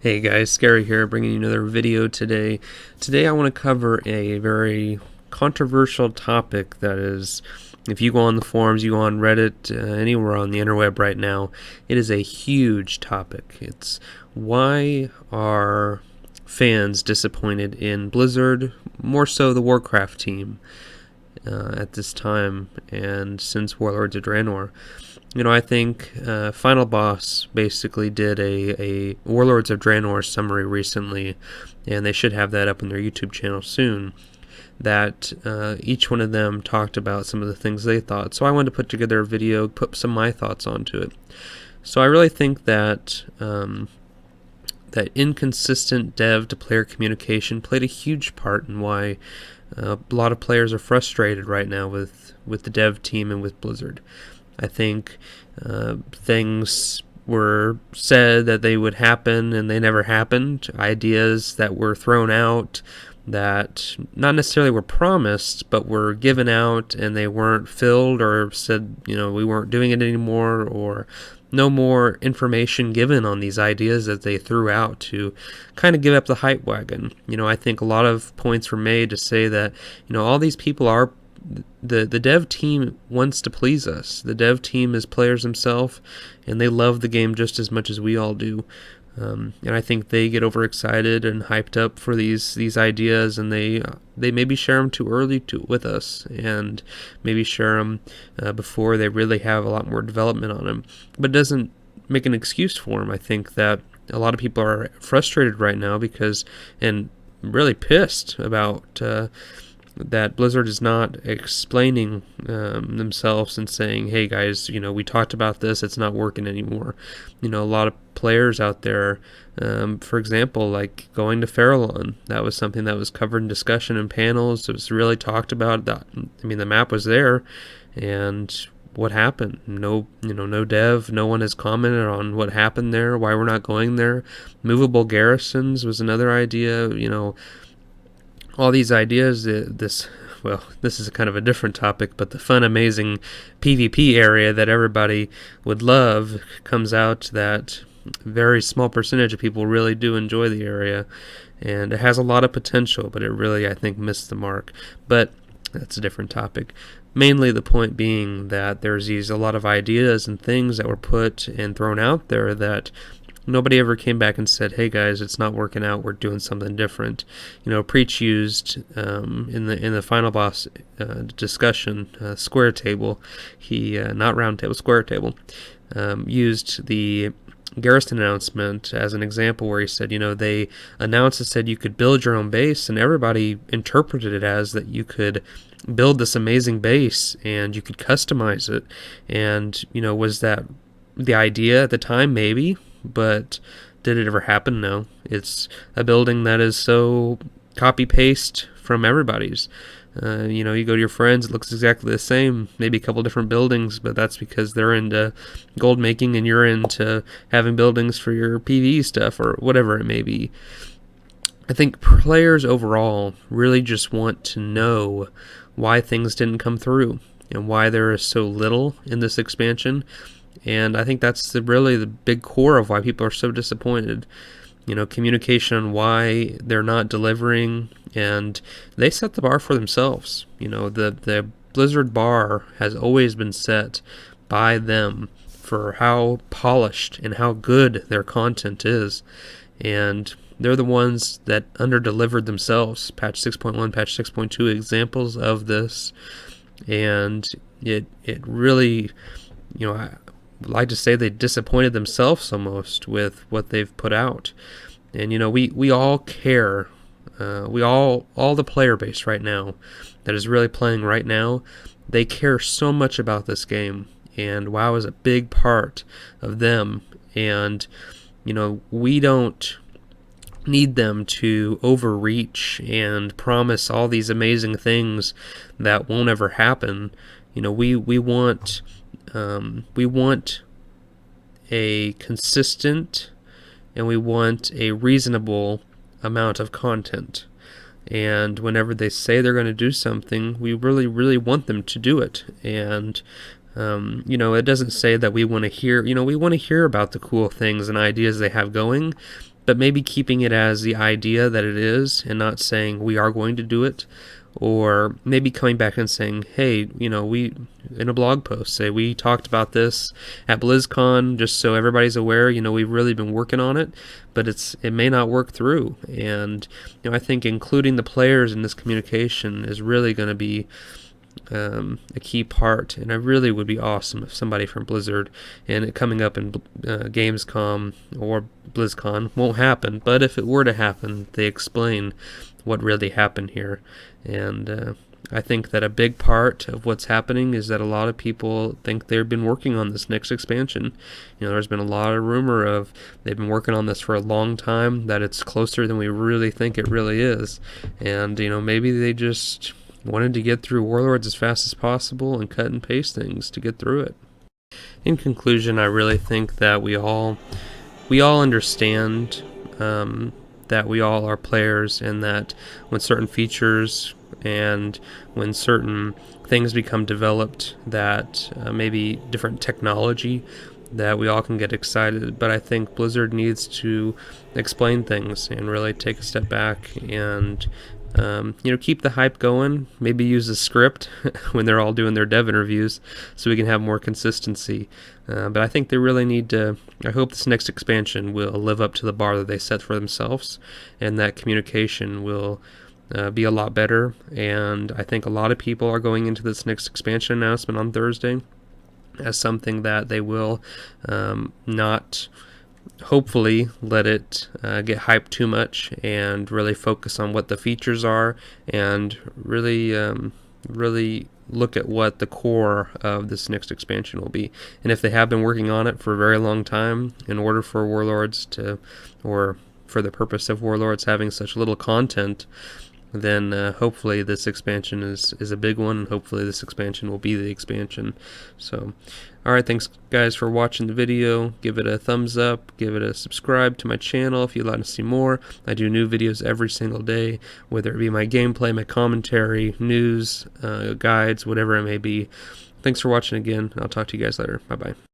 Hey guys, Scary here, bringing you another video today. Today I want to cover a very controversial topic that is, if you go on the forums, you go on Reddit, anywhere on the interweb right now, it is a huge topic. It's why are fans disappointed in Blizzard, more so the Warcraft team, at this time and since Warlords of Draenor. I think Final Boss basically did a Warlords of Draenor summary recently, and they should have that up on their YouTube channel soon, that each one of them talked about some of the things they thought. So I wanted to put together a video, put some of my thoughts onto it. So I really think that that inconsistent dev to player communication played a huge part in why a lot of players are frustrated right now with the dev team and with Blizzard. I think things were said that they would happen and they never happened. Ideas that were thrown out that not necessarily were promised, but were given out and they weren't filled, or said, we weren't doing it anymore, or no more information given on these ideas that they threw out to kind of give up the hype wagon. I think a lot of points were made to say that, all these people are the dev team wants to please us. The dev team is players themselves, and they love the game just as much as we all do. And I think they get overexcited and hyped up for these ideas, and they maybe share them too early with us, and maybe share them before they really have a lot more development on them. But it doesn't make an excuse for them. I think that a lot of people are frustrated right now and really pissed about that Blizzard is not explaining themselves and saying, hey guys, we talked about this, it's not working anymore. A lot of players out there, for example, like going to Farallon, that was something that was covered in discussion and panels. It was really talked about. The map was there, and what happened? No dev, no one has commented on what happened there, why we're not going there. Movable garrisons was another idea. All these ideas, this is kind of a different topic, but the fun, amazing PvP area that everybody would love comes out that very small percentage of people really do enjoy the area, and it has a lot of potential, but it really, I think, missed the mark. But that's a different topic. Mainly the point being that there's a lot of ideas and things that were put and thrown out there that nobody ever came back and said, hey guys, it's not working out, we're doing something different. Preach used in the Final Boss discussion, square table, not round table, square table, used the Garrison announcement as an example, where he said, they announced and said you could build your own base, and everybody interpreted it as that you could build this amazing base and you could customize it. And was that the idea at the time? Maybe. But did it ever happen? No. It's a building that is so copy-paste from everybody's. You go to your friends, it looks exactly the same, maybe a couple different buildings, but that's because they're into gold making and you're into having buildings for your PvE stuff or whatever it may be. I think players overall really just want to know why things didn't come through and why there is so little in this expansion. And I think that's really the big core of why people are so disappointed. Communication on why they're not delivering, and they set the bar for themselves. The Blizzard bar has always been set by them for how polished and how good their content is. And they're the ones that under-delivered themselves. Patch 6.1, Patch 6.2 examples of this. And it really, I like to say they disappointed themselves almost with what they've put out. And we all care, all the player base right now that is really playing right now, they care so much about this game, and WoW is a big part of them. And we don't need them to overreach and promise all these amazing things that won't ever happen. We want a consistent, and we want a reasonable amount of content. And whenever they say they're going to do something, we really, really want them to do it. And it doesn't say that we want to hear, we want to hear about the cool things and ideas they have going, but maybe keeping it as the idea that it is and not saying we are going to do it. Or maybe coming back and saying, hey, we, in a blog post, say we talked about this at BlizzCon, just so everybody's aware, we've really been working on it, but it may not work through. And, I think including the players in this communication is really going to be a key part, and it really would be awesome if somebody from Blizzard, and it coming up in Gamescom or BlizzCon, won't happen, but if it were to happen, they explain what really happened here. And I think that a big part of what's happening is that a lot of people think they've been working on this next expansion. There's been a lot of rumor of they've been working on this for a long time, that it's closer than we really think it really is. And, maybe they just wanted to get through Warlords as fast as possible and cut and paste things to get through it. In conclusion, I really think that we all understand that we all are players, and that when certain features and when certain things become developed, that maybe different technology, that we all can get excited. But I think Blizzard needs to explain things and really take a step back and keep the hype going. Maybe use a script when they're all doing their dev interviews so we can have more consistency. But I think they really need to. I hope this next expansion will live up to the bar that they set for themselves, and that communication will be a lot better. And I think a lot of people are going into this next expansion announcement on Thursday as something that they will not hopefully let it get hyped too much, and really focus on what the features are, and really look at what the core of this next expansion will be. And if they have been working on it for a very long time in order for Warlords or for the purpose of Warlords having such little content, then hopefully this expansion is a big one. Hopefully this expansion will be the expansion. So, alright, thanks guys for watching the video. Give it a thumbs up, give it a subscribe to my channel if you'd like to see more. I do new videos every single day, whether it be my gameplay, my commentary, news, guides, whatever it may be. Thanks for watching again. I'll talk to you guys later. Bye-bye.